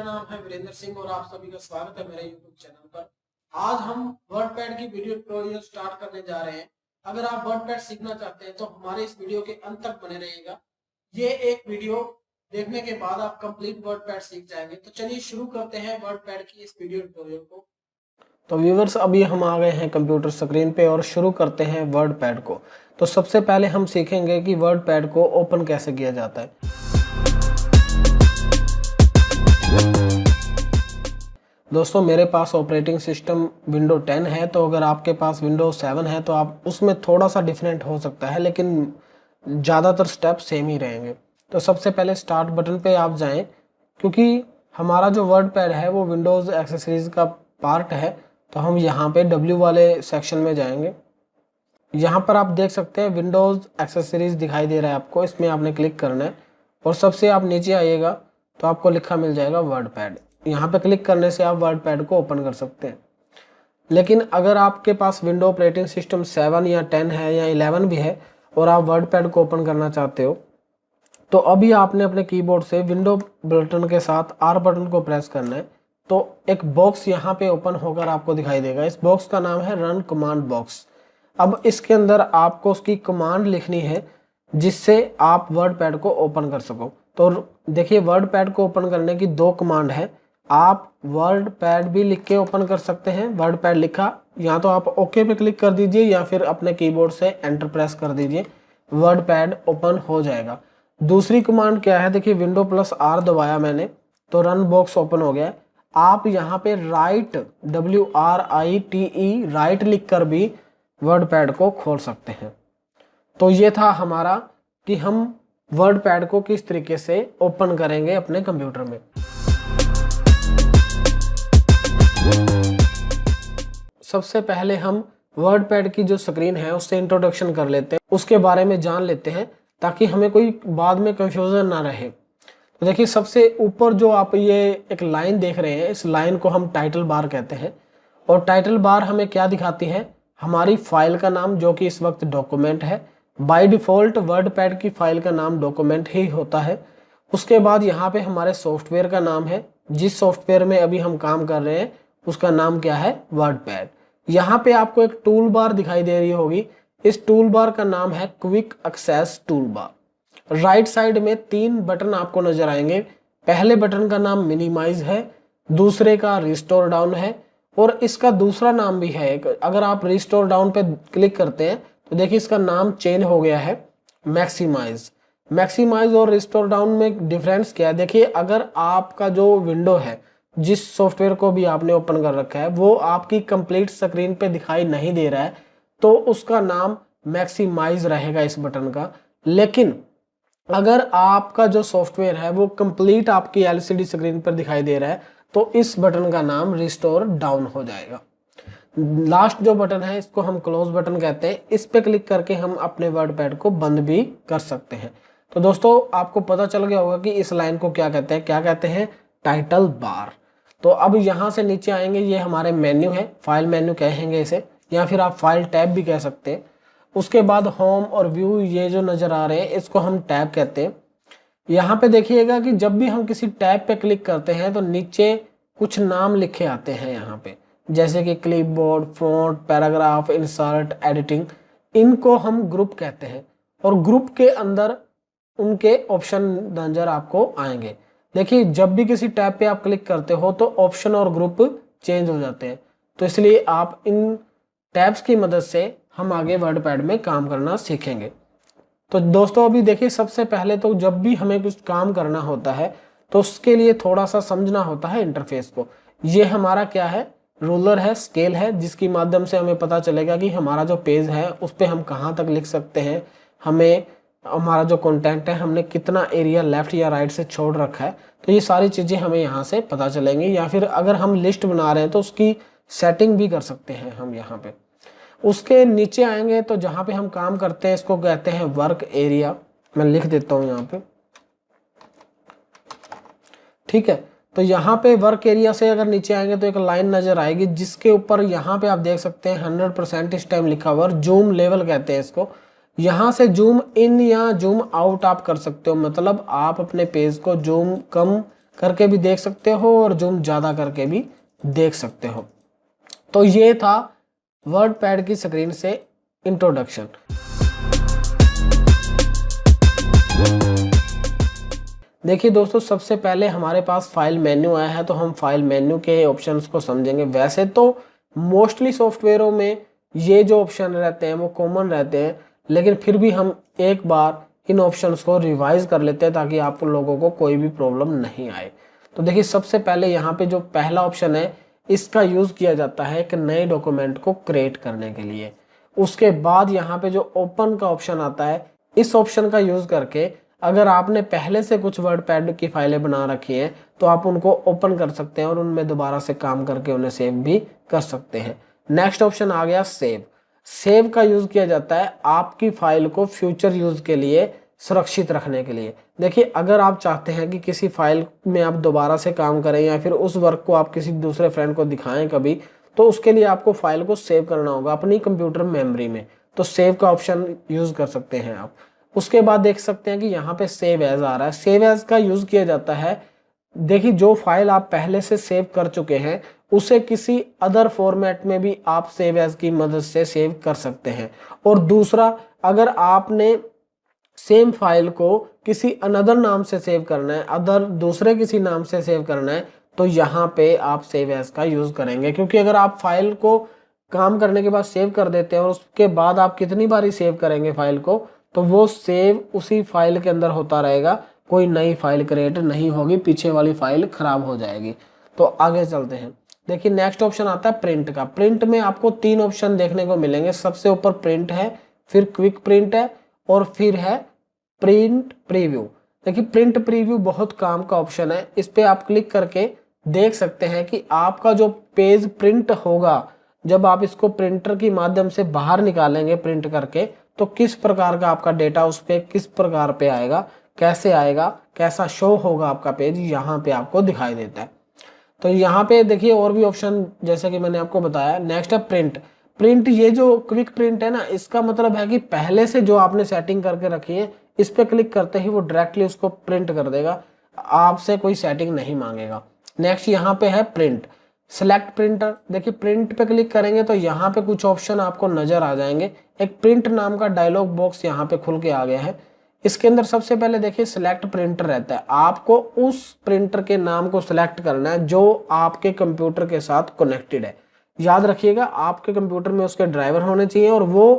मेरा नाम है वीरेंद्र सिंह और आप सभी का स्वागत है मेरे YouTube चैनल पर। आज हम वर्डपैड की वीडियो ट्यूटोरियल स्टार्ट करने जा रहे हैं। अगर आप वर्डपैड सीखना चाहते हैं तो हमारे इस वीडियो के अंत तक बने रहिएगा। ये एक वीडियो देखने के बाद आप कंप्लीट वर्डपैड सीख जाएंगे। तो चलिए शुरू करते हैं वर्डपैड की इस वीडियो ट्यूटोरियल को। तो व्यूवर्स, अभी हम आ गए हैं कंप्यूटर स्क्रीन पे और शुरू करते हैं वर्डपैड को। तो सबसे पहले हम सीखेंगे कि वर्डपैड को ओपन कैसे किया जाता है। दोस्तों, मेरे पास ऑपरेटिंग सिस्टम विंडो 10 है, तो अगर आपके पास विंडो 7 है तो आप उसमें थोड़ा सा डिफरेंट हो सकता है, लेकिन ज़्यादातर स्टेप सेम ही रहेंगे। तो सबसे पहले स्टार्ट बटन पे आप जाएं, क्योंकि हमारा जो वर्डपैड है वो विंडोज़ एक्सेसरीज का पार्ट है। तो हम यहाँ पे W वाले सेक्शन में जाएंगे। यहाँ पर आप देख सकते हैं विंडोज़ एक्सेसरीज दिखाई दे रहा है आपको, इसमें आपने क्लिक करना है और सबसे आप नीचे आइएगा तो आपको लिखा मिल जाएगा वर्डपैड। यहाँ पे क्लिक करने से आप वर्डपैड को ओपन कर सकते हैं। लेकिन अगर आपके पास विंडो ऑपरेटिंग सिस्टम 7 या 10 है या 11 भी है और आप वर्डपैड को ओपन करना चाहते हो, तो अभी आपने अपने कीबोर्ड से विंडो बटन के साथ R बटन को प्रेस करना है। तो एक बॉक्स यहाँ पे ओपन होकर आपको दिखाई देगा। इस बॉक्स का नाम है रन कमांड बॉक्स। अब इसके अंदर आपको उसकी कमांड लिखनी है जिससे आप वर्डपैड को ओपन कर सको। तो देखिए, वर्डपैड को ओपन करने की दो कमांड है। आप वर्डपैड भी लिख के ओपन कर सकते हैं। वर्डपैड लिखा, या तो आप ओके पे क्लिक कर दीजिए या फिर अपने कीबोर्ड से एंटर प्रेस कर दीजिए, वर्डपैड ओपन हो जाएगा। दूसरी कमांड क्या है, देखिए विंडो प्लस R दबाया मैंने तो रन बॉक्स ओपन हो गया। आप यहाँ पे राइट WRITE राइट लिख कर भी वर्डपैड को खोल सकते हैं। तो ये था हमारा कि हम वर्डपैड को किस तरीके से ओपन करेंगे अपने कंप्यूटर में। सबसे पहले हम वर्डपैड की जो स्क्रीन है उससे इंट्रोडक्शन कर लेते हैं, उसके बारे में जान लेते हैं ताकि हमें कोई बाद में कंफ्यूजन ना रहे। तो देखिए, सबसे ऊपर जो आप ये एक लाइन देख रहे हैं, इस लाइन को हम टाइटल बार कहते हैं। और टाइटल बार हमें क्या दिखाती है, हमारी फाइल का नाम, जो कि इस वक्त डॉक्यूमेंट है। बाय डिफ़ॉल्ट वर्डपैड की फाइल का नाम डॉक्यूमेंट ही होता है। उसके बाद यहाँ पे हमारे सॉफ्टवेयर का नाम है, जिस सॉफ्टवेयर में अभी हम काम कर रहे हैं उसका नाम क्या है, वर्डपैड। यहाँ पे आपको एक टूल बार दिखाई दे रही होगी, इस टूल बार का नाम है quick access tool bar. Right side में 3 बटन आपको नजर आएंगे। पहले बटन का नाम मिनिमाइज है, दूसरे का रिस्टोर डाउन है और इसका दूसरा नाम भी है एक। अगर आप रिस्टोर डाउन पे क्लिक करते हैं तो देखिए इसका नाम चेंज हो गया है, मैक्सिमाइज। मैक्सिमाइज और रिस्टोर डाउन में डिफरेंस क्या है, देखिए अगर आपका जो विंडो है, जिस सॉफ्टवेयर को भी आपने ओपन कर रखा है, वो आपकी कंप्लीट स्क्रीन पे दिखाई नहीं दे रहा है तो उसका नाम मैक्सिमाइज रहेगा इस बटन का। लेकिन अगर आपका जो सॉफ्टवेयर है वो कंप्लीट आपकी LCD स्क्रीन पर दिखाई दे रहा है तो इस बटन का नाम रिस्टोर डाउन हो जाएगा। लास्ट जो बटन है इसको हम क्लोज बटन कहते हैं। इस पे क्लिक करके हम अपने वर्डपैड को बंद भी कर सकते हैं। तो दोस्तों, आपको पता चल गया होगा कि इस लाइन को क्या कहते हैं, क्या कहते हैं, टाइटल बार। तो अब यहाँ से नीचे आएंगे, ये हमारे मेन्यू है, फाइल मेन्यू कहेंगे इसे, या फिर आप फाइल टैब भी कह सकते हैं। उसके बाद होम और व्यू, ये जो नजर आ रहे हैं इसको हम टैब कहते हैं। यहाँ पे देखिएगा कि जब भी हम किसी टैब पे क्लिक करते हैं तो नीचे कुछ नाम लिखे आते हैं यहाँ पे, जैसे कि clipboard, font, paragraph, insert, editing. इनको हम ग्रुप कहते हैं और ग्रुप के अंदर उनके ऑप्शन नजर आपको आएंगे। देखिए, जब भी किसी टैब पे आप क्लिक करते हो तो ऑप्शन और ग्रुप चेंज हो जाते हैं। तो इसलिए आप इन टैब्स की मदद से हम आगे वर्डपैड में काम करना सीखेंगे। तो दोस्तों, अभी देखिए, सबसे पहले तो जब भी हमें कुछ काम करना होता है तो उसके लिए थोड़ा सा समझना होता है इंटरफेस को। ये हमारा क्या है, रूलर है, स्केल है, जिसकी माध्यम से हमें पता चलेगा कि हमारा जो पेज है उस पर हम कहाँ तक लिख सकते हैं, हमें हमारा जो कंटेंट है हमने कितना एरिया लेफ्ट या राइट से छोड़ रखा है। तो ये सारी चीज़ें हमें यहाँ से पता चलेंगी। या फिर अगर हम लिस्ट बना रहे हैं तो उसकी सेटिंग भी कर सकते हैं हम यहाँ पे। उसके नीचे आएंगे तो जहाँ पे हम काम करते हैं इसको कहते हैं वर्क एरिया। मैं लिख देता हूँ यहाँ पे, ठीक है। तो यहाँ पे वर्क एरिया से अगर नीचे आएंगे तो एक लाइन नजर आएगी जिसके ऊपर यहाँ पे आप देख सकते हैं 100% इस टाइम लिखा हुआ, जूम लेवल कहते हैं इसको। यहाँ से जूम इन या जूम आउट आप कर सकते हो, मतलब आप अपने पेज को जूम कम करके भी देख सकते हो और जूम ज़्यादा करके भी देख सकते हो। तो ये था वर्डपैड की स्क्रीन से इंट्रोडक्शन। देखिए दोस्तों, सबसे पहले हमारे पास फाइल मेन्यू आया है, तो हम फाइल मेन्यू के ऑप्शंस को समझेंगे। वैसे तो मोस्टली सॉफ्टवेयरों में ये जो ऑप्शन रहते हैं वो कॉमन रहते हैं, लेकिन फिर भी हम एक बार इन ऑप्शंस को रिवाइज कर लेते हैं ताकि आप लोगों को कोई भी प्रॉब्लम नहीं आए। तो देखिए, सबसे पहले यहाँ पे जो पहला ऑप्शन है, इसका यूज़ किया जाता है एक नए डॉक्यूमेंट को क्रिएट करने के लिए। उसके बाद यहाँ पे जो ओपन का ऑप्शन आता है, इस ऑप्शन का यूज़ करके अगर आपने पहले से कुछ वर्डपैड की फाइलें बना रखी हैं तो आप उनको ओपन कर सकते हैं और उनमें दोबारा से काम करके उन्हें सेव भी कर सकते हैं। नेक्स्ट ऑप्शन आ गया सेव। सेव का यूज़ किया जाता है आपकी फाइल को फ्यूचर यूज़ के लिए सुरक्षित रखने के लिए। देखिए, अगर आप चाहते हैं कि किसी फाइल में आप दोबारा से काम करें या फिर उस वर्क को आप किसी दूसरे फ्रेंड को दिखाएं कभी, तो उसके लिए आपको फाइल को सेव करना होगा अपनी कंप्यूटर मेमोरी में। तो सेव का ऑप्शन यूज़ कर सकते हैं आप। उसके बाद देख सकते हैं कि यहाँ पे सेव एज आ रहा है। सेव एज का यूज़ किया जाता है, देखिए जो फाइल आप पहले से सेव कर चुके हैं उसे किसी अदर फॉर्मेट में भी आप सेव एज की मदद से सेव कर सकते हैं। और दूसरा, अगर आपने सेम फाइल को किसी अनदर नाम से सेव करना है, अदर दूसरे किसी नाम से सेव करना है, तो यहाँ पे आप सेव एज का यूज़ करेंगे। क्योंकि अगर आप फाइल को काम करने के बाद सेव कर देते हैं और उसके बाद आप कितनी बार ही सेव करेंगे फाइल को, तो वो सेव उसी फाइल के अंदर होता रहेगा, कोई नई फाइल क्रिएट नहीं होगी, पीछे वाली फाइल खराब हो जाएगी। तो आगे चलते हैं। देखिए, नेक्स्ट ऑप्शन आता है प्रिंट का। प्रिंट में आपको 3 ऑप्शन देखने को मिलेंगे। सबसे ऊपर प्रिंट है, फिर क्विक प्रिंट है और फिर है प्रिंट प्रीव्यू। देखिए, प्रिंट प्रीव्यू बहुत काम का ऑप्शन है। इस पे आप क्लिक करके देख सकते हैं कि आपका जो पेज प्रिंट होगा, जब आप इसको प्रिंटर की माध्यम से बाहर निकालेंगे प्रिंट करके, तो किस प्रकार का आपका डेटा उस पे किस प्रकार पे आएगा, कैसे आएगा, कैसा शो होगा आपका पेज, यहाँ पे आपको दिखाई देता है। तो यहाँ पे देखिए और भी ऑप्शन जैसे कि मैंने आपको बताया। नेक्स्ट है प्रिंट। प्रिंट, ये जो क्विक प्रिंट है ना, इसका मतलब है कि पहले से जो आपने सेटिंग करके रखी है, इस पे क्लिक करते ही वो डायरेक्टली उसको प्रिंट कर देगा, आपसे कोई सेटिंग नहीं मांगेगा। नेक्स्ट यहाँ पे है प्रिंट। Select printer. देखिए, प्रिंट पे क्लिक करेंगे तो यहाँ पे कुछ ऑप्शन आपको नजर आ जाएंगे। एक प्रिंट नाम का डायलॉग बॉक्स यहाँ पे खुल के आ गया है। इसके अंदर सबसे पहले देखिए सिलेक्ट प्रिंटर रहता है। आपको उस प्रिंटर के नाम को सिलेक्ट करना है जो आपके कंप्यूटर के साथ कनेक्टेड है। याद रखिएगा, आपके कंप्यूटर में उसके ड्राइवर होने चाहिए और वो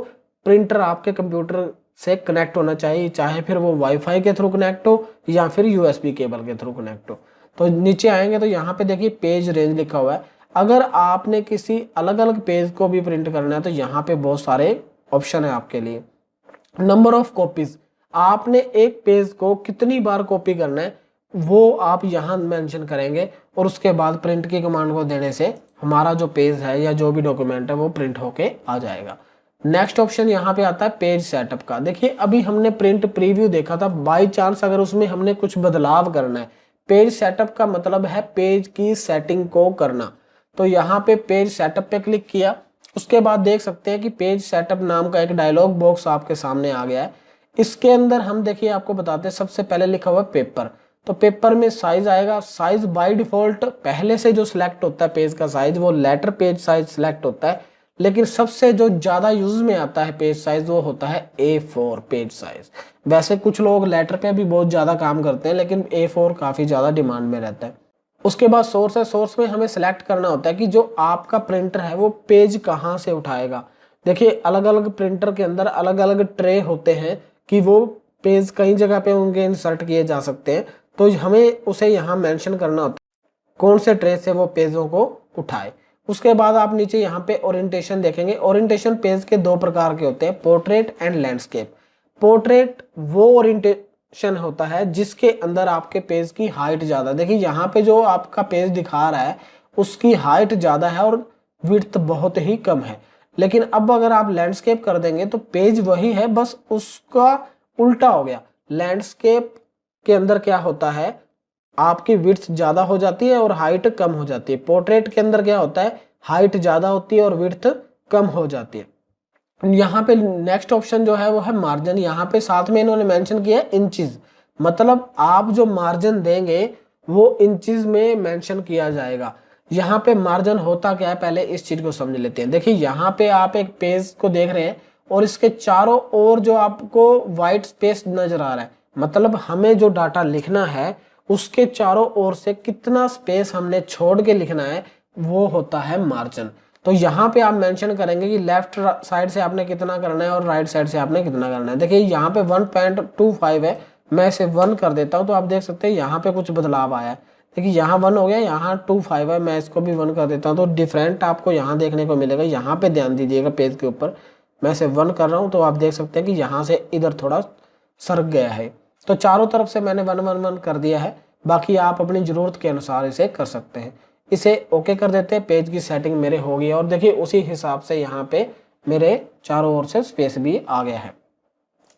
प्रिंटर आपके कंप्यूटर से कनेक्ट होना चाहिए, चाहे फिर वो वाईफाई के थ्रू कनेक्ट हो या फिर यूएसबी केबल के थ्रू कनेक्ट हो। तो नीचे आएंगे तो यहाँ पे देखिए पेज रेंज लिखा हुआ है। अगर आपने किसी अलग अलग पेज को भी प्रिंट करना है तो यहाँ पे बहुत सारे ऑप्शन है आपके लिए। नंबर ऑफ कॉपीज, आपने एक पेज को कितनी बार कॉपी करना है वो आप यहाँ मेंशन करेंगे और उसके बाद प्रिंट की कमांड को देने से हमारा जो पेज है या जो भी डॉक्यूमेंट है वो प्रिंट होके आ जाएगा। नेक्स्ट ऑप्शन यहाँ पे आता है पेज सेटअप का। देखिए, अभी हमने प्रिंट प्रीव्यू देखा था, बाई चांस अगर उसमें हमने कुछ बदलाव करना है, पेज सेटअप का मतलब है पेज की सेटिंग को करना। तो यहाँ पे पेज सेटअप पे क्लिक किया, उसके बाद देख सकते हैं कि पेज सेटअप नाम का एक डायलॉग बॉक्स आपके सामने आ गया है। इसके अंदर हम देखिए आपको बताते हैं, सबसे पहले लिखा हुआ पेपर। तो पेपर में साइज आएगा। साइज बाय डिफॉल्ट पहले से जो सिलेक्ट होता है पेज का साइज, वो लेटर पेज साइज सिलेक्ट होता है, लेकिन सबसे जो ज्यादा यूज में आता है पेज साइज वो होता है A4 पेज साइज। वैसे कुछ लोग लेटर पे भी बहुत ज्यादा काम करते हैं, लेकिन A4 काफी ज्यादा डिमांड में रहता है। उसके बाद सोर्स है। सोर्स में हमें सेलेक्ट करना होता है कि जो आपका प्रिंटर है वो पेज कहाँ से उठाएगा। देखिए, अलग अलग प्रिंटर के अंदर अलग अलग ट्रे होते हैं कि वो पेज कई जगह पे उनके इंसर्ट किए जा सकते हैं, तो हमें उसे यहाँ मेंशन करना होता है कौन से ट्रे से वो पेजों को उठाए। उसके बाद आप नीचे यहाँ पे ओरिएंटेशन देखेंगे। ओरिएंटेशन पेज के 2 प्रकार के होते हैं, पोर्ट्रेट एंड लैंडस्केप। पोर्ट्रेट वो ओरिएंटेशन होता है जिसके अंदर आपके पेज की हाइट ज्यादा, देखिए यहाँ पे जो आपका पेज दिखा रहा है उसकी हाइट ज्यादा है और विड्थ बहुत ही कम है। लेकिन अब अगर आप लैंडस्केप कर देंगे तो पेज वही है, बस उसका उल्टा हो गया। लैंडस्केप के अंदर क्या होता है, आपकी विड्थ ज्यादा हो जाती है और हाइट कम हो जाती है। पोर्ट्रेट के अंदर क्या होता है, हाइट ज्यादा होती है और विड्थ कम हो जाती है। यहाँ पे नेक्स्ट ऑप्शन जो है वो है मार्जिन। यहाँ पे साथ में इन्होंने मेंशन किया है इंचेस, मतलब आप जो मार्जिन देंगे वो इंचेस में मेंशन किया जाएगा। यहाँ पे मार्जिन होता क्या है, पहले इस चीज को समझ लेते हैं। देखिए यहाँ पे आप एक पेज को देख रहे हैं और इसके चारों ओर जो आपको व्हाइट स्पेस नजर आ रहा है, मतलब हमें जो डाटा लिखना है उसके चारों ओर से कितना स्पेस हमने छोड़ के लिखना है, वो होता है मार्जिन। तो यहाँ पे आप मेंशन करेंगे कि लेफ्ट साइड से आपने कितना करना है और राइट साइड से आपने कितना करना है। देखिए यहाँ पे 1.25 है, मैं इसे 1 कर देता हूँ तो आप देख सकते हैं यहाँ पे कुछ बदलाव आया है। देखिए यहाँ 1 हो गया, यहाँ 25 है, मैं इसको भी 1 कर देता हूँ तो डिफरेंट आपको यहाँ देखने को मिलेगा। यहाँ पे ध्यान दीजिएगा, पेज के ऊपर मैं इसे 1 कर रहा हूँ तो आप देख सकते हैं कि यहाँ से इधर थोड़ा सरक गया है। तो चारों तरफ से मैंने 1 कर दिया है, बाकी आप अपनी जरूरत के अनुसार इसे कर सकते हैं। इसे ओके कर देते हैं, पेज की सेटिंग मेरे हो गई है और देखिए उसी हिसाब से यहाँ पे मेरे चारों ओर से स्पेस भी आ गया है।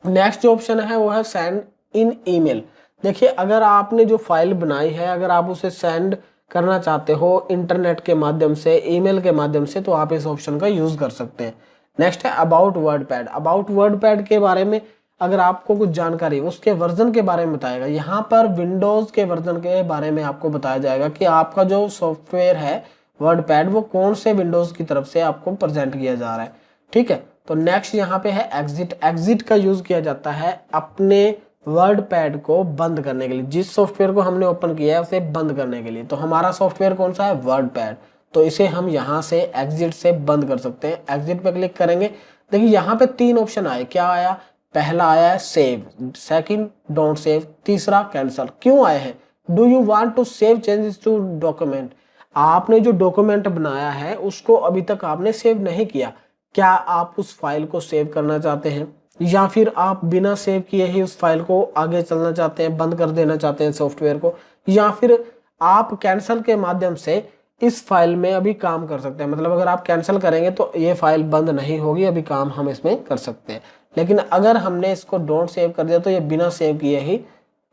नेक्स्ट जो ऑप्शन है वो है सेंड इन ईमेल। देखिए अगर आपने जो फाइल बनाई है, अगर आप उसे सेंड करना चाहते हो इंटरनेट के माध्यम से, ईमेल के माध्यम से, तो आप इस ऑप्शन का यूज कर सकते हैं। नेक्स्ट है अबाउट वर्डपैड। अबाउट वर्डपैड के बारे में अगर आपको कुछ जानकारी, उसके वर्जन के बारे में बताएगा। यहाँ पर विंडोज के वर्जन के बारे में आपको बताया जाएगा कि आपका जो सॉफ्टवेयर है वर्डपैड वो कौन से विंडोज की तरफ से आपको प्रेजेंट किया जा रहा है। ठीक है, तो नेक्स्ट यहाँ पे है एग्जिट। एग्जिट का यूज किया जाता है अपने वर्डपैड को बंद करने के लिए, जिस सॉफ्टवेयर को हमने ओपन किया है उसे बंद करने के लिए। तो हमारा सॉफ्टवेयर कौन सा है, वर्डपैड, तो इसे हम यहाँ से एग्जिट से बंद कर सकते हैं। एग्जिट पे क्लिक करेंगे, देखिए यहाँ पे 3 ऑप्शन आए। क्या आया, पहला आया है सेव, सेकंड डोंट सेव, तीसरा कैंसल। क्यों आए हैं, do you want to save changes to document. आपने जो डॉक्यूमेंट बनाया है उसको अभी तक आपने सेव नहीं किया, क्या आप उस फाइल को सेव करना चाहते हैं, या फिर आप बिना सेव किए ही उस फाइल को आगे चलना चाहते हैं, बंद कर देना चाहते हैं सॉफ्टवेयर को, या फिर आप कैंसिल के माध्यम से इस फाइल में अभी काम कर सकते हैं। मतलब अगर आप कैंसिल करेंगे तो ये फाइल बंद नहीं होगी, अभी काम हम इसमें कर सकते हैं। लेकिन अगर हमने इसको डोंट सेव कर दिया तो ये बिना सेव किए ही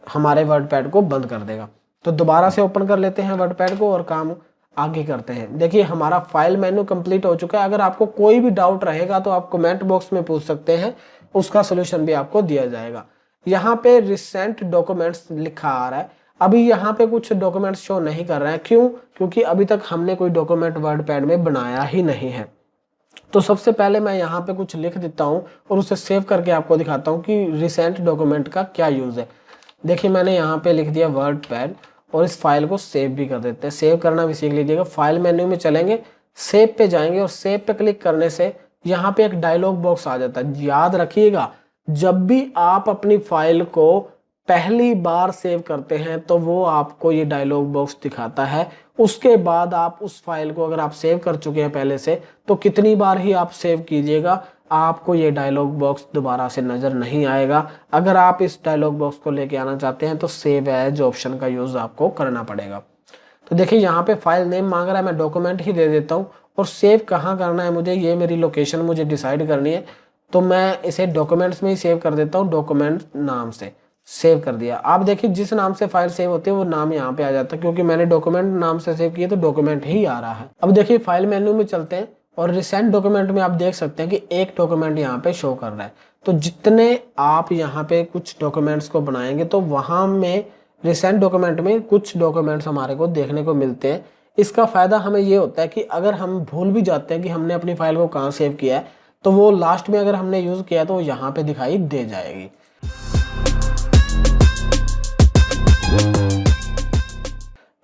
हमारे वर्डपैड को बंद कर देगा। तो दोबारा से ओपन कर लेते हैं वर्डपैड को और काम आगे करते हैं। देखिए हमारा फाइल मेन्यू कंप्लीट हो चुका है। अगर आपको कोई भी डाउट रहेगा तो आप कमेंट बॉक्स में पूछ सकते हैं, उसका सोल्यूशन भी आपको दिया जाएगा। यहाँ पे रिसेंट डॉक्यूमेंट्स लिखा आ रहा है, अभी यहाँ पे कुछ डॉक्यूमेंट्स शो नहीं कर रहे हैं। क्यों, क्योंकि अभी तक हमने कोई डॉक्यूमेंट वर्डपैड में बनाया ही नहीं है। तो सबसे पहले मैं यहाँ पे कुछ लिख देता हूँ और उसे सेव करके आपको दिखाता हूँ कि रिसेंट डॉक्यूमेंट का क्या यूज है। देखिए मैंने यहाँ पे लिख दिया वर्डपैड और इस फाइल को सेव भी कर देते हैं। सेव करना भी सीख लीजिएगा। फाइल मेन्यू में चलेंगे, सेव पे जाएंगे और सेव पे क्लिक करने से यहाँ पे एक डायलॉग बॉक्स आ जाता है। याद रखिएगा, जब भी आप अपनी फाइल को पहली बार सेव करते हैं तो वो आपको ये डायलॉग बॉक्स दिखाता है। उसके बाद आप उस फाइल को अगर आप सेव कर चुके हैं पहले से, तो कितनी बार ही आप सेव कीजिएगा आपको ये डायलॉग बॉक्स दोबारा से नजर नहीं आएगा। अगर आप इस डायलॉग बॉक्स को लेके आना चाहते हैं तो सेव एज ऑप्शन का यूज आपको करना पड़ेगा। तो देखिए यहाँ पे फाइल नेम मांग रहा है, मैं डॉक्यूमेंट ही दे देता हूँ। और सेव कहाँ करना है मुझे, ये मेरी लोकेशन मुझे डिसाइड करनी है, तो मैं इसे डॉक्यूमेंट्स में ही सेव कर देता हूँ। डॉक्यूमेंट नाम से सेव कर दिया। आप देखिए जिस नाम से फाइल सेव होती है वो नाम यहाँ पे आ जाता है, क्योंकि मैंने डॉक्यूमेंट नाम से सेव किया तो डॉक्यूमेंट ही आ रहा है। अब देखिए फाइल मेन्यू में चलते हैं और रिसेंट डॉक्यूमेंट में आप देख सकते हैं कि एक डॉक्यूमेंट यहाँ पे शो कर रहा है। तो जितने आप यहाँ पे कुछ डॉक्यूमेंट्स को बनाएंगे तो वहां में रिसेंट डॉक्यूमेंट में कुछ डॉक्यूमेंट्स हमारे को देखने को मिलते हैं। इसका फायदा हमें ये होता है कि अगर हम भूल भी जाते हैं कि हमने अपनी फाइल को कहाँ सेव किया है, तो वो लास्ट में अगर हमने यूज किया तो यहाँ पे दिखाई दे जाएगी।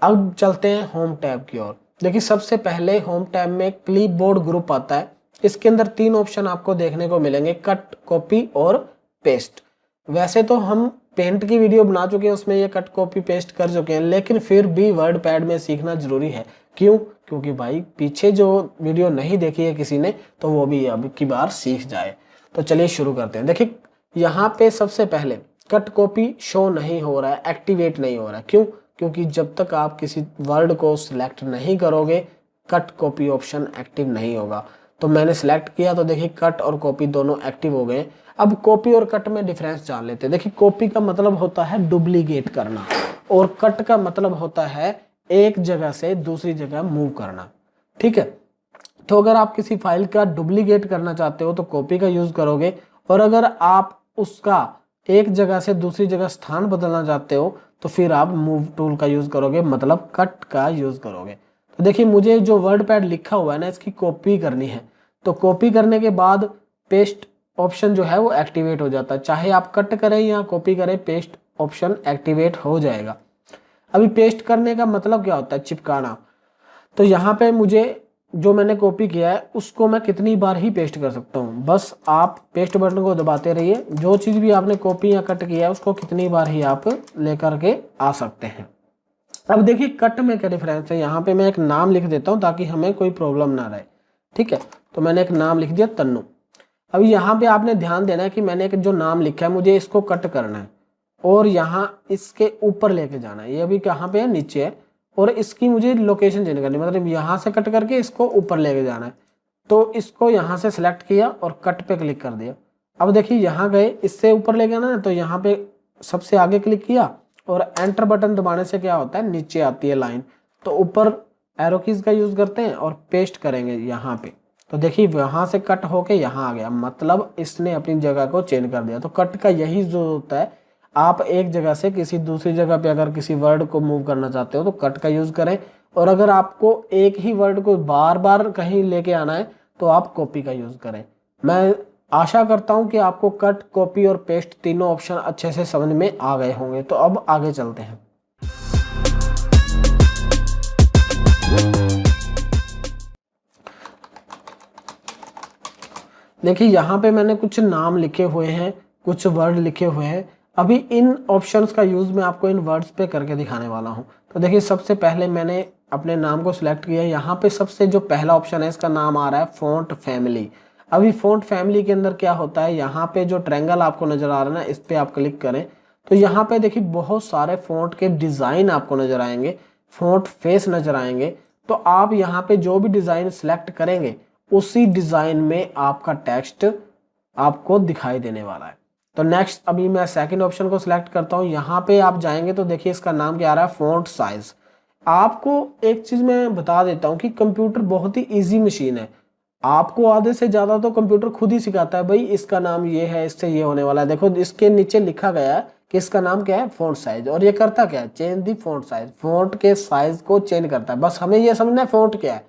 अब चलते हैं होम टैब की ओर। देखिए सबसे पहले होम टैब में क्लिपबोर्ड ग्रुप आता है। इसके अंदर 3 ऑप्शन आपको देखने को मिलेंगे, कट, कॉपी और पेस्ट। वैसे तो हम पेंट की वीडियो बना चुके हैं, उसमें ये कट, कॉपी, पेस्ट कर चुके हैं, लेकिन फिर भी वर्डपैड में सीखना जरूरी है। क्यों, क्योंकि भाई पीछे जो वीडियो नहीं देखी है किसी ने तो वो भी अब की बार सीख जाए। तो चलिए शुरू करते हैं। देखिए यहाँ पे सबसे पहले कट कॉपी शो नहीं हो रहा है, एक्टिवेट नहीं हो रहा है। क्यों, क्योंकि जब तक आप किसी वर्ड को सिलेक्ट नहीं करोगे कट कॉपी ऑप्शन एक्टिव नहीं होगा। तो मैंने सिलेक्ट किया तो देखिए कट और कॉपी दोनों एक्टिव हो गए। अब कॉपी और कट में डिफरेंस जान लेते हैं। देखिए कॉपी का मतलब होता है डुप्लीकेट करना और कट का मतलब होता है एक जगह से दूसरी जगह मूव करना। ठीक है, तो अगर आप किसी फाइल का डुप्लीकेट करना चाहते हो तो कॉपी का यूज करोगे, और अगर आप उसका एक जगह से दूसरी जगह स्थान बदलना चाहते हो तो फिर आप मूव टूल का यूज करोगे, मतलब कट का यूज करोगे। तो देखिए मुझे जो वर्डपैड लिखा हुआ है ना, इसकी कॉपी करनी है। तो कॉपी करने के बाद पेस्ट ऑप्शन जो है वो एक्टिवेट हो जाता है। चाहे आप कट करें या कॉपी करें, पेस्ट ऑप्शन एक्टिवेट हो जाएगा। अभी पेस्ट करने का मतलब क्या होता है? चिपकाना। तो यहाँ पे मुझे जो मैंने कॉपी किया है उसको मैं कितनी बार ही पेस्ट कर सकता हूँ। बस आप पेस्ट बटन को दबाते रहिए, जो चीज़ भी आपने कॉपी या कट किया है उसको कितनी बार ही आप लेकर के आ सकते हैं। अब देखिए कट में क्या डिफरेंस है। यहाँ पे मैं एक नाम लिख देता हूँ ताकि हमें कोई प्रॉब्लम ना रहे। ठीक है, तो मैंने एक नाम लिख दिया तन्नू। अभी यहाँ पे आपने ध्यान देना है कि मैंने एक जो नाम लिखा है मुझे इसको कट करना है और यहाँ इसके ऊपर लेके जाना है। ये अभी कहाँ पे है? नीचे है। और इसकी मुझे लोकेशन चेंज करनी है, मतलब यहाँ से कट करके इसको ऊपर लेके जाना है। तो इसको यहाँ से सिलेक्ट किया और कट पे क्लिक कर दिया। अब देखिए यहाँ गए, इससे ऊपर ले गया ना, तो यहाँ पे सबसे आगे क्लिक किया और एंटर बटन दबाने से क्या होता है? नीचे आती है लाइन। तो ऊपर एरो कीज का यूज करते हैं और पेस्ट करेंगे यहाँ पे। तो देखिए वहां से कट होके यहाँ आ गया, मतलब इसने अपनी जगह को चेंज कर दिया। तो कट का यही जो होता है, आप एक जगह से किसी दूसरी जगह पे अगर किसी वर्ड को मूव करना चाहते हो तो कट का यूज करें, और अगर आपको एक ही वर्ड को बार बार कहीं लेके आना है तो आप कॉपी का यूज करें। मैं आशा करता हूं कि आपको कट, कॉपी और पेस्ट तीनों ऑप्शन अच्छे से समझ में आ गए होंगे। तो अब आगे चलते हैं। देखिए यहाँ पे मैंने कुछ नाम लिखे हुए हैं, कुछ वर्ड लिखे हुए हैं। अभी इन ऑप्शंस का यूज मैं आपको इन वर्ड्स पे करके दिखाने वाला हूँ। तो देखिए सबसे पहले मैंने अपने नाम को सिलेक्ट किया। यहाँ पे सबसे जो पहला ऑप्शन है इसका नाम आ रहा है फॉन्ट फैमिली। अभी फॉन्ट फैमिली के अंदर क्या होता है, यहाँ पे जो ट्रायंगल आपको नजर आ रहा है ना, इस पे आप क्लिक करें तो यहाँ पे देखिए बहुत सारे फॉन्ट के डिजाइन आपको नजर आएंगे, फॉन्ट फेस नजर आएंगे। तो आप यहाँ पे जो भी डिजाइन सिलेक्ट करेंगे उसी डिजाइन में आपका टेक्स्ट आपको दिखाई देने वाला है। तो नेक्स्ट अभी मैं सेकंड ऑप्शन को सिलेक्ट करता हूं। यहाँ पे आप जाएंगे तो देखिए इसका नाम क्या आ रहा है? Font size. आपको एक चीज मैं बता देता हूं कि कंप्यूटर बहुत ही इजी मशीन है। आपको आधे से ज्यादा तो कंप्यूटर खुद ही सिखाता है, भाई इसका नाम ये है, इससे ये होने वाला है। देखो इसके नीचे लिखा गया है कि इसका नाम क्या है? Font size. और ये करता क्या है? Change the font size. Font के साइज को चेंज करता है। बस हमें ये समझना है फॉन्ट क्या है।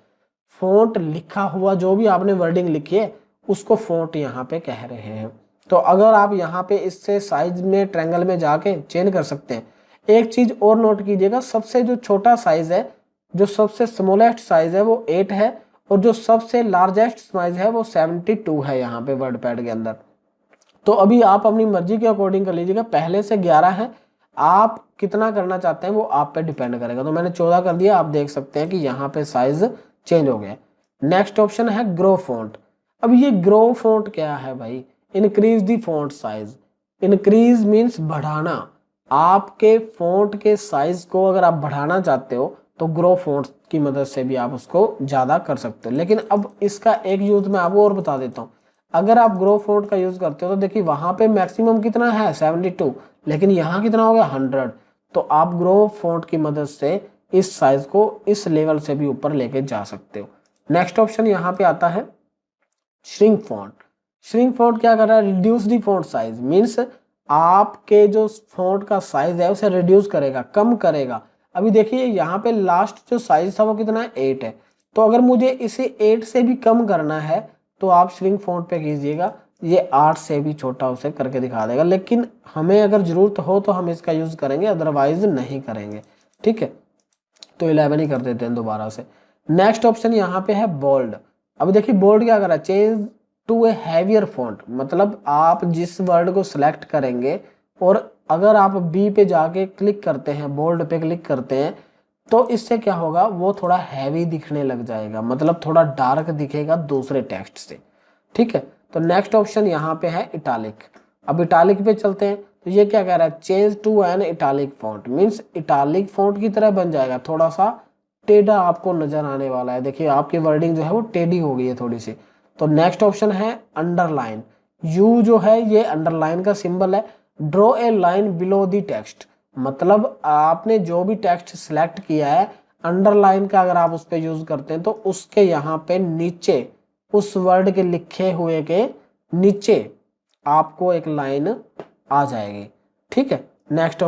फॉन्ट लिखा हुआ जो भी आपने वर्डिंग लिखी है उसको फॉन्ट यहाँ पे कह रहे हैं। तो अगर आप यहाँ पे इससे साइज में ट्रायंगल में जाके चेंज कर सकते हैं। एक चीज और नोट कीजिएगा, सबसे जो छोटा साइज है, जो सबसे स्मॉलेस्ट साइज है वो 8 है, और जो सबसे लार्जेस्ट साइज है वो 72 है यहाँ पे वर्डपैड के अंदर। तो अभी आप अपनी मर्जी के अकॉर्डिंग कर लीजिएगा। पहले से 11 है, आप कितना करना चाहते हैं वो आप पे डिपेंड करेगा। तो मैंने 14 कर दिया। आप देख सकते हैं कि यहाँ पे साइज चेंज हो गया। नेक्स्ट ऑप्शन है ग्रो फॉन्ट। अब ये ग्रो फॉन्ट क्या है भाई? Increase the font size. Increase means बढ़ाना। आपके फॉन्ट के साइज को अगर आप बढ़ाना चाहते हो तो ग्रो फॉन्ट की मदद से भी आप उसको ज्यादा कर सकते हो। लेकिन अब इसका एक यूज मैं आपको और बता देता हूँ। अगर आप ग्रो फॉन्ट का यूज करते हो तो देखिए वहां पे मैक्सिमम कितना है? 72, लेकिन यहाँ कितना हो गया? 100। तो आप ग्रो फॉन्ट की मदद से इस साइज को इस लेवल से भी ऊपर लेके जा सकते हो। नेक्स्ट ऑप्शन यहाँ पे आता है श्रिंक फॉन्ट। श्रिंक फॉन्ट क्या कर रहा है? Reduce the font size. Means आपके जो फॉन्ट का साइज है उसे रिड्यूस करेगा, कम करेगा। अभी देखिए यहाँ पे लास्ट जो साइज था वो कितना है? 8 है। तो अगर मुझे इसे 8 से भी कम करना है तो आप श्रिंक फॉन्ट पे कीजिएगा, ये 8 से भी छोटा उसे करके दिखा देगा। लेकिन हमें अगर जरूरत हो तो हम इसका यूज करेंगे, अदरवाइज नहीं करेंगे। ठीक है, तो 11 ही कर देते हैं दोबारा से। नेक्स्ट ऑप्शन यहाँ पे है बोल्ड। अब देखिए बोल्ड क्या कर रहा है? Change to a heavier font. मतलब आप जिस वर्ड को सिलेक्ट करेंगे और अगर आप बी पे जाके क्लिक करते हैं, बोल्ड पे क्लिक करते हैं, तो इससे क्या होगा? वो थोड़ा हैवी दिखने लग जाएगा, मतलब थोड़ा डार्क दिखेगा दूसरे टेक्स्ट से। ठीक है, तो नेक्स्ट ऑप्शन यहाँ पे है इटालिक। अब इटालिक पे चलते हैं तो ये क्या कह रहा है? Change to an italic font. Means italic font की तरह बन जाएगा, थोड़ा सा टेढ़ा आपको नजर आने वाला है। देखिए आपकी वर्डिंग जो है वो टेढ़ी हो गई है थोड़ी सी। तो नेक्स्ट ऑप्शन है अंडरलाइन। यू जो है ये अंडरलाइन का सिंबल है। Draw a line below the text. मतलब आपने जो भी टेक्स्ट सिलेक्ट किया है, अंडरलाइन का अगर आप उस पर यूज करते हैं तो उसके यहाँ पे नीचे, उस वर्ड के लिखे हुए के नीचे आपको एक लाइन आ जाएगी। ठीक है, नेक्स्ट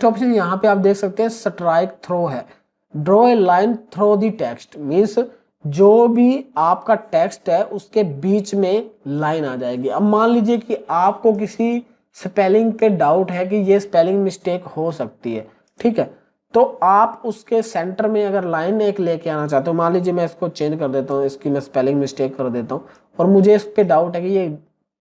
ऑप्शन यहाँ पे आप देख सकते हैं स्ट्राइक थ्रो है। Draw a line throw the text, means जो भी आपका टेक्स्ट है उसके बीच में लाइन आ जाएगी। अब मान लीजिए कि आपको किसी स्पेलिंग पे डाउट है कि ये स्पेलिंग मिस्टेक हो सकती है, ठीक है, तो आप उसके सेंटर में अगर लाइन एक लेके आना चाहते हो, मान लीजिए मैं इसको चेंज कर देता हूँ, इसकी मैं स्पेलिंग मिस्टेक कर देता हूँ और मुझे इस पे डाउट है कि ये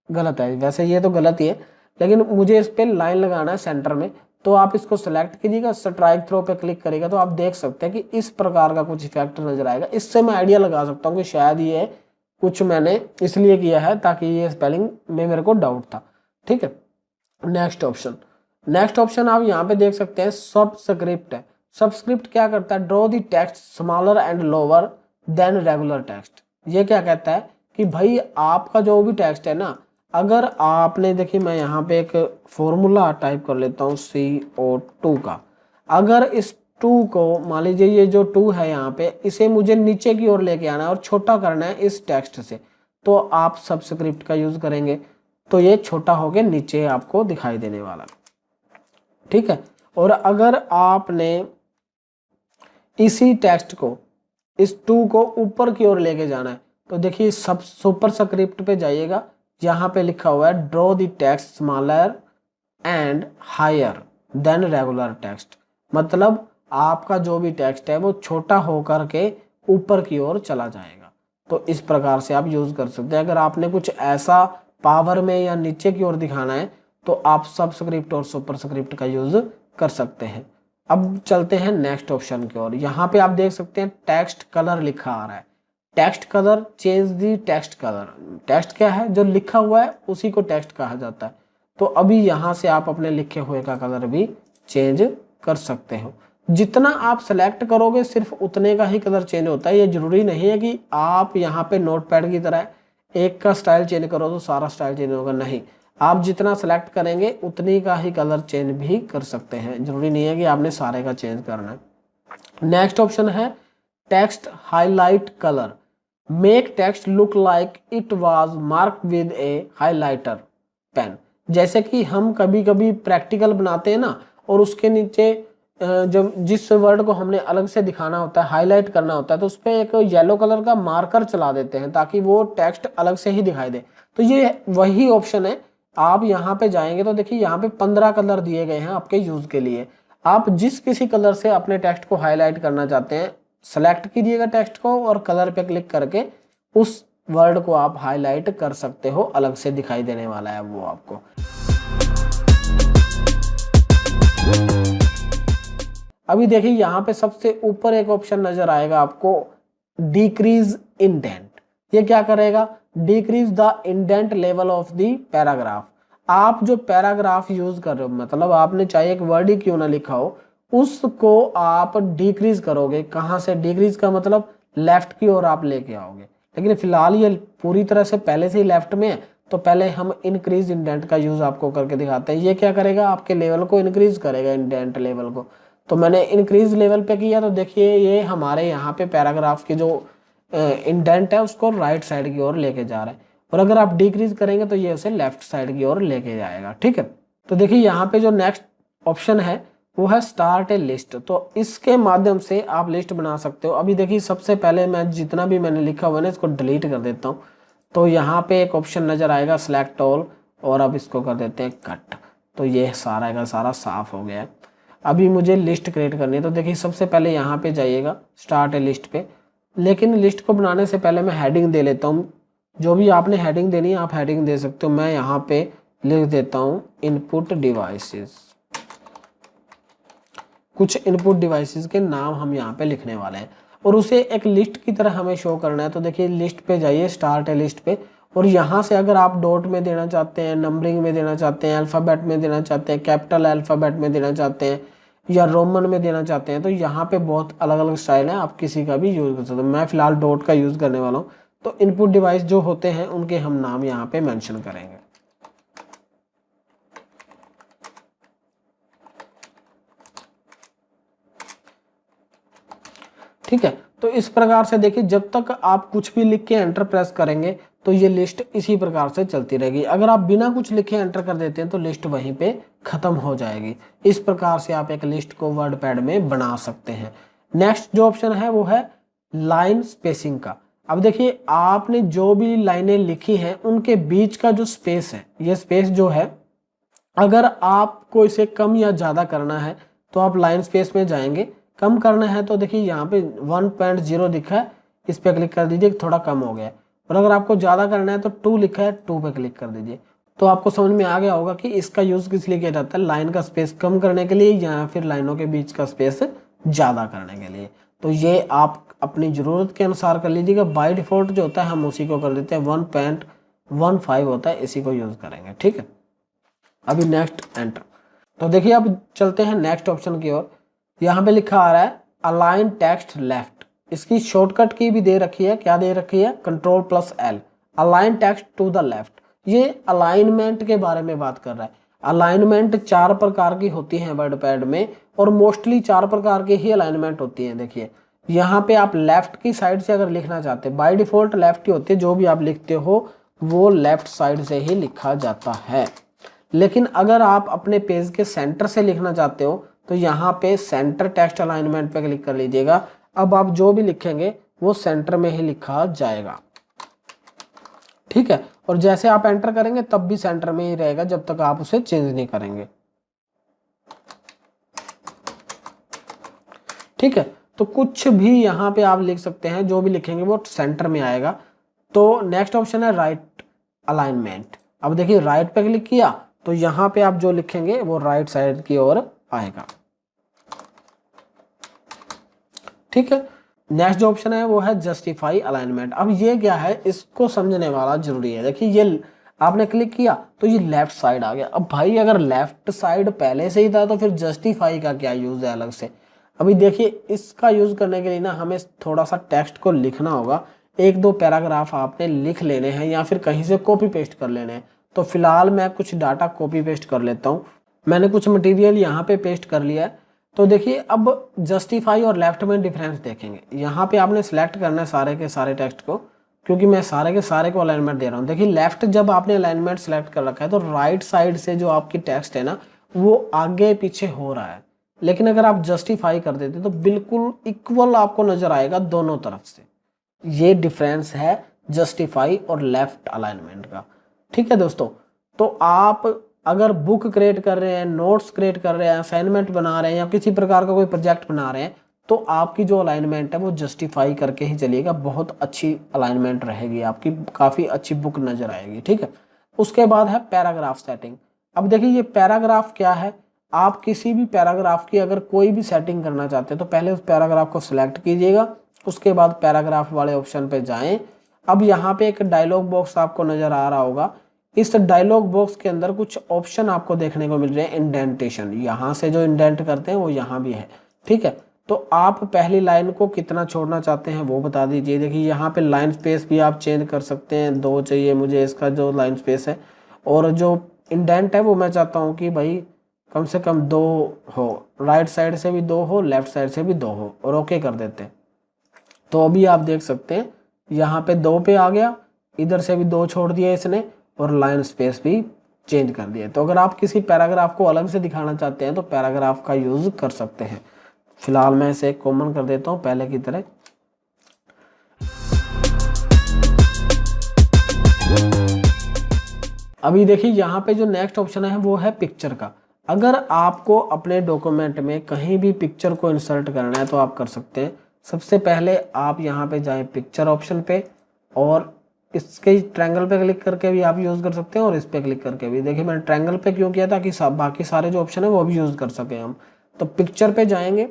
गलत है, वैसे ये तो गलत ही है लेकिन मुझे इस पे लाइन लगाना है सेंटर में, तो आप इसको सेलेक्ट कीजिएगा, स्ट्राइक थ्रो पे क्लिक करिएगा तो आप देख सकते हैं कि इस प्रकार का कुछ इफेक्ट नजर आएगा। इससे मैं आइडिया लगा सकता हूँ कि शायद ये कुछ मैंने इसलिए किया है ताकि ये स्पेलिंग में मेरे को डाउट था। ठीक है, नेक्स्ट ऑप्शन आप यहाँ पे देख सकते हैं सबस्क्रिप्ट है। सबस्क्रिप्ट क्या करता है, draw the text smaller and lower than regular text. ये क्या कहता है कि भाई आपका जो भी टेक्स्ट है ना, अगर आपने, देखिए मैं यहाँ पे एक फॉर्मूला टाइप कर लेता हूँ CO2 का, अगर इस 2 को मान लीजिए ये जो 2 है यहाँ पे, इसे मुझे नीचे की ओर लेके आना है और छोटा करना है इस टेक्स्ट से, तो आप सबस्क्रिप्ट का यूज करेंगे तो ये छोटा होके नीचे आपको दिखाई देने वाला। ठीक है, और अगर आपने इसी टेक्स्ट को, इस 2 को ऊपर की ओर लेके जाना है तो देखिए सब सुपर स्क्रिप्ट पे जाइएगा, यहाँ पे लिखा हुआ है draw the text smaller and higher than regular text, मतलब आपका जो भी टेक्स्ट है वो छोटा होकर के ऊपर की ओर चला जाएगा। तो इस प्रकार से आप यूज कर सकते हैं। अगर आपने कुछ ऐसा पावर में या नीचे की ओर दिखाना है तो आप सबस्क्रिप्ट और सुपरस्क्रिप्ट का यूज कर सकते हैं। अब चलते हैं नेक्स्ट ऑप्शन की ओर। यहाँ पे आप देख सकते हैं टेक्स्ट कलर लिखा आ रहा है, text colour, change the text colour. Text क्या है, जो लिखा हुआ है उसी को टेक्स्ट कहा जाता है। तो अभी यहाँ से आप अपने लिखे हुए का कलर भी चेंज कर सकते हो। जितना आप सेलेक्ट करोगे सिर्फ उतने का ही कलर चेंज होता है। ये जरूरी नहीं है कि आप यहाँ पे नोटपैड की तरह एक का स्टाइल चेंज करो तो सारा स्टाइल चेंज होगा, नहीं, आप जितना सेलेक्ट करेंगे उतनी का ही कलर चेंज भी कर सकते हैं, जरूरी नहीं है कि आपने सारे का चेंज करना है। नेक्स्ट ऑप्शन है text highlight colour, make text look like it was marked with a highlighter pen. जैसे कि हम कभी कभी प्रैक्टिकल बनाते हैं ना, और उसके नीचे जब जिस वर्ड को हमने अलग से दिखाना होता है, हाईलाइट करना होता है, तो उस पर एक येलो कलर का मार्कर चला देते हैं ताकि वो टेक्स्ट अलग से ही दिखाई दे। तो ये वही ऑप्शन है। आप यहाँ पे जाएंगे तो देखिए यहाँ पे 15 कलर दिए गए हैं आपके यूज के लिए। आप जिस किसी कलर से अपने टेक्स्ट को हाईलाइट करना चाहते हैं सेलेक्ट कीजिएगा टेक्स्ट को और कलर पे क्लिक करके उस वर्ड को आप हाईलाइट कर सकते हो, अलग से दिखाई देने वाला है वो आपको। अभी देखिए यहाँ पे सबसे ऊपर एक ऑप्शन नजर आएगा आपको, डिक्रीज इंडेंट। ये क्या करेगा, decrease the indent level of the paragraph. आप जो पैराग्राफ यूज कर रहे हो, मतलब आपने चाहे एक वर्ड ही क्यों ना लिखा हो, उसको आप डिक्रीज करोगे। कहाँ से डिक्रीज का मतलब लेफ्ट की ओर आप लेके आओगे, लेकिन फिलहाल ये पूरी तरह से पहले से ही लेफ्ट में है, तो पहले हम इंक्रीज इंडेंट का यूज आपको करके दिखाते हैं। ये क्या करेगा, आपके लेवल को इंक्रीज करेगा, इंडेंट लेवल को। तो मैंने इंक्रीज लेवल पे किया तो देखिए ये हमारे यहाँ पे पैराग्राफ की जो इंडेंट है उसको राइट साइड की ओर लेके जा रहा है, और अगर आप डिक्रीज करेंगे तो ये उसे लेफ्ट साइड की ओर लेके जाएगा। ठीक है, तो देखिए यहाँ पे जो नेक्स्ट ऑप्शन है वो है स्टार्ट ए लिस्ट। तो इसके माध्यम से आप लिस्ट बना सकते हो। अभी देखिए सबसे पहले मैं जितना भी मैंने लिखा हुआ है ना इसको डिलीट कर देता हूँ। तो यहाँ पे एक ऑप्शन नजर आएगा सिलेक्ट ऑल, और अब इसको कर देते हैं कट। तो ये सारा का सारा साफ हो गया है। अभी मुझे लिस्ट क्रिएट करनी है, तो देखिए सबसे पहले यहाँ पे जाइएगा स्टार्ट ए लिस्ट पे, लेकिन लिस्ट को बनाने से पहले मैं हेडिंग दे लेता हूँ। जो भी आपने हेडिंग देनी है आप हेडिंग दे सकते हो। मैं यहाँ पे लिख देता हूँ इनपुट डिवाइसेस। कुछ इनपुट डिवाइसेस के नाम हम यहाँ पे लिखने वाले हैं और उसे एक लिस्ट की तरह हमें शो करना है। तो देखिए लिस्ट पे जाइए, स्टार्ट ए लिस्ट पे, और यहाँ से अगर आप डॉट में देना चाहते हैं, नंबरिंग में देना चाहते हैं, अल्फ़ाबेट में देना चाहते हैं, कैपिटल अल्फ़ाबेट में देना चाहते हैं या रोमन में देना चाहते हैं, तो यहाँ पे बहुत अलग अलग स्टाइल है, आप किसी का भी यूज़ कर सकते हो। मैं फिलहाल डॉट का यूज़ करने वाला हूँ। तो इनपुट डिवाइस जो होते हैं उनके हम नाम यहाँ पे मेंशन करेंगे। ठीक है, तो इस प्रकार से देखिए जब तक आप कुछ भी लिख के एंटर प्रेस करेंगे तो ये लिस्ट इसी प्रकार से चलती रहेगी। अगर आप बिना कुछ लिखे एंटर कर देते हैं तो लिस्ट वहीं पे खत्म हो जाएगी। इस प्रकार से आप एक लिस्ट को वर्डपैड में बना सकते हैं। नेक्स्ट जो ऑप्शन है वो है लाइन स्पेसिंग का। अब देखिए आपने जो भी लाइनें लिखी हैं उनके बीच का जो स्पेस है, ये स्पेस जो है अगर आपको इसे कम या ज़्यादा करना है तो आप लाइन स्पेस में जाएंगे। कम करना है तो देखिए यहाँ पे 1.0 लिखा है, इस पर क्लिक कर दीजिए, थोड़ा कम हो गया। और अगर आपको ज़्यादा करना है तो 2 लिखा है, 2 पे क्लिक कर दीजिए। तो आपको समझ में आ गया होगा कि इसका यूज़ किस लिए किया जाता है, लाइन का स्पेस कम करने के लिए या फिर लाइनों के बीच का स्पेस ज़्यादा करने के लिए। तो ये आप अपनी ज़रूरत के अनुसार कर लीजिएगा। बाय डिफ़ॉल्ट जो होता है हम उसी को कर देते हैं, 1.15 होता है, इसी को यूज़ करेंगे। ठीक है, अभी नेक्स्ट एंटर। तो देखिए अब चलते हैं नेक्स्ट ऑप्शन की ओर। यहाँ पे लिखा आ रहा है अलाइन टेक्स्ट लेफ्ट। इसकी शॉर्टकट की भी दे रखी है, क्या दे रखी है, Ctrl+L, align text to the left. ये अलाइनमेंट के बारे में बात कर रहा है। अलाइनमेंट 4 प्रकार की होती है वर्डपैड में, और मोस्टली 4 प्रकार की ही अलाइनमेंट होती है। देखिए यहाँ पे आप लेफ्ट की साइड से अगर लिखना चाहते हैं, बाय डिफॉल्ट लेफ्ट ही होती है, जो भी आप लिखते हो वो लेफ्ट साइड से ही लिखा जाता है। लेकिन अगर आप अपने पेज के सेंटर से लिखना चाहते हो तो यहाँ पे सेंटर टेक्स्ट अलाइनमेंट पे क्लिक कर लीजिएगा। अब आप जो भी लिखेंगे वो सेंटर में ही लिखा जाएगा। ठीक है, और जैसे आप एंटर करेंगे तब भी सेंटर में ही रहेगा जब तक आप उसे चेंज नहीं करेंगे। ठीक है, तो कुछ भी यहाँ पे आप लिख सकते हैं, जो भी लिखेंगे वो सेंटर में आएगा। तो नेक्स्ट ऑप्शन है राइट अलाइनमेंट। अब देखिए राइट पे क्लिक किया तो यहाँ पे आप जो लिखेंगे वो राइट साइड की ओर आएगा। ठीक है, नेक्स्ट जो ऑप्शन है वो है जस्टिफाई अलाइनमेंट। अब ये क्या है, इसको समझने वाला जरूरी है। देखिए ये आपने क्लिक किया तो ये लेफ्ट साइड आ गया। अब भाई अगर लेफ्ट साइड पहले से ही था तो फिर जस्टिफाई का क्या यूज है अलग से। अभी देखिए इसका यूज करने के लिए ना हमें थोड़ा सा टेक्स्ट को लिखना होगा। 1-2 पैराग्राफ आपने लिख लेने हैं या फिर कहीं से कॉपी पेस्ट कर लेने हैं। तो फिलहाल मैं कुछ डाटा कॉपी पेस्ट कर लेता हूँ। मैंने कुछ मटेरियल यहाँ पे पेस्ट कर लिया है। तो देखिए अब जस्टिफाई और लेफ्ट में डिफरेंस देखेंगे। यहाँ पे आपने सिलेक्ट करना है सारे के सारे टेक्स्ट को, क्योंकि मैं सारे के सारे को अलाइनमेंट दे रहा हूँ। देखिए लेफ्ट जब आपने अलाइनमेंट सेलेक्ट कर रखा है तो राइट साइड से जो आपकी टेक्स्ट है ना वो आगे पीछे हो रहा है। लेकिन अगर आप जस्टिफाई कर देते तो बिल्कुल इक्वल आपको नजर आएगा दोनों तरफ से। ये डिफरेंस है जस्टिफाई और लेफ्ट अलाइनमेंट का। ठीक है दोस्तों, तो आप अगर बुक क्रिएट कर रहे हैं, नोट्स क्रिएट कर रहे हैं, असाइनमेंट बना रहे हैं या किसी प्रकार का कोई प्रोजेक्ट बना रहे हैं तो आपकी जो अलाइनमेंट है वो जस्टिफाई करके ही चलिएगा। बहुत अच्छी अलाइनमेंट रहेगी आपकी, काफ़ी अच्छी बुक नज़र आएगी। ठीक है, उसके बाद है पैराग्राफ सेटिंग। अब देखिए ये पैराग्राफ क्या है, आप किसी भी पैराग्राफ की अगर कोई भी सेटिंग करना चाहते हैं तो पहले उस पैराग्राफ को सिलेक्ट कीजिएगा, उसके बाद पैराग्राफ वाले ऑप्शन पे जाएं। अब यहाँ पे एक डायलॉग बॉक्स आपको नजर आ रहा होगा। इस डायलॉग बॉक्स के अंदर कुछ ऑप्शन आपको देखने को मिल रहे हैं। इंडेंटेशन, यहाँ से जो इंडेंट करते हैं वो यहाँ भी है। ठीक है, तो आप पहली लाइन को कितना छोड़ना चाहते हैं वो बता दीजिए। देखिए यहाँ पे लाइन स्पेस भी आप चेंज कर सकते हैं, 2 चाहिए मुझे इसका जो लाइन स्पेस है, और जो इंडेंट है वो मैं चाहता हूँ कि भाई कम से कम 2 हो, राइट साइड से भी 2 हो, लेफ्ट साइड से भी 2 हो, और ओके कर देते हैं। तो अभी आप देख सकते हैं यहाँ पे 2 पे आ गया, इधर से भी 2 छोड़ दिया इसने, और लाइन स्पेस भी चेंज कर दिया। तो अगर आप किसी पैराग्राफ को अलग से दिखाना चाहते हैं तो पैराग्राफ का यूज कर सकते हैं। फिलहाल मैं इसे कॉमन कर देता हूँ पहले की तरह। अभी देखिए यहाँ पे जो नेक्स्ट ऑप्शन है वो है पिक्चर का। अगर आपको अपने डॉक्यूमेंट में कहीं भी पिक्चर को इंसर्ट करना है तो आप कर सकते हैं। सबसे पहले आप यहाँ पे जाएं पिक्चर ऑप्शन पे, और इसके ट्रायंगल पे क्लिक करके भी आप यूज़ कर सकते हैं, और इस पे क्लिक करके भी। देखिए मैंने ट्रायंगल पे क्यों किया था कि बाकी सारे जो ऑप्शन है वो भी यूज़ कर सके हम। तो पिक्चर पे जाएंगे।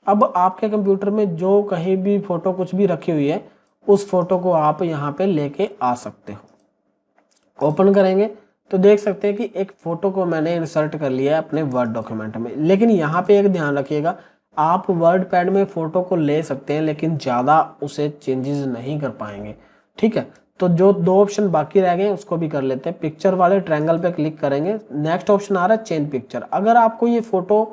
अब आपके कंप्यूटर में जो कहीं भी फोटो कुछ भी रखी हुई है उस फोटो को आप यहाँ पे लेके आ सकते हो। ओपन करेंगे तो देख सकते हैं कि एक फोटो को मैंने इंसर्ट कर लिया है अपने वर्ड डॉक्यूमेंट में। लेकिन यहाँ पे एक ध्यान रखिएगा, आप वर्ड पैड में फोटो को ले सकते हैं लेकिन ज़्यादा उसे चेंजेस नहीं कर पाएंगे। ठीक है, तो जो 2 ऑप्शन बाकी रह गए उसको भी कर लेते हैं। पिक्चर वाले ट्रायंगल पे क्लिक करेंगे, नेक्स्ट ऑप्शन आ रहा है चेंज पिक्चर। अगर आपको ये फोटो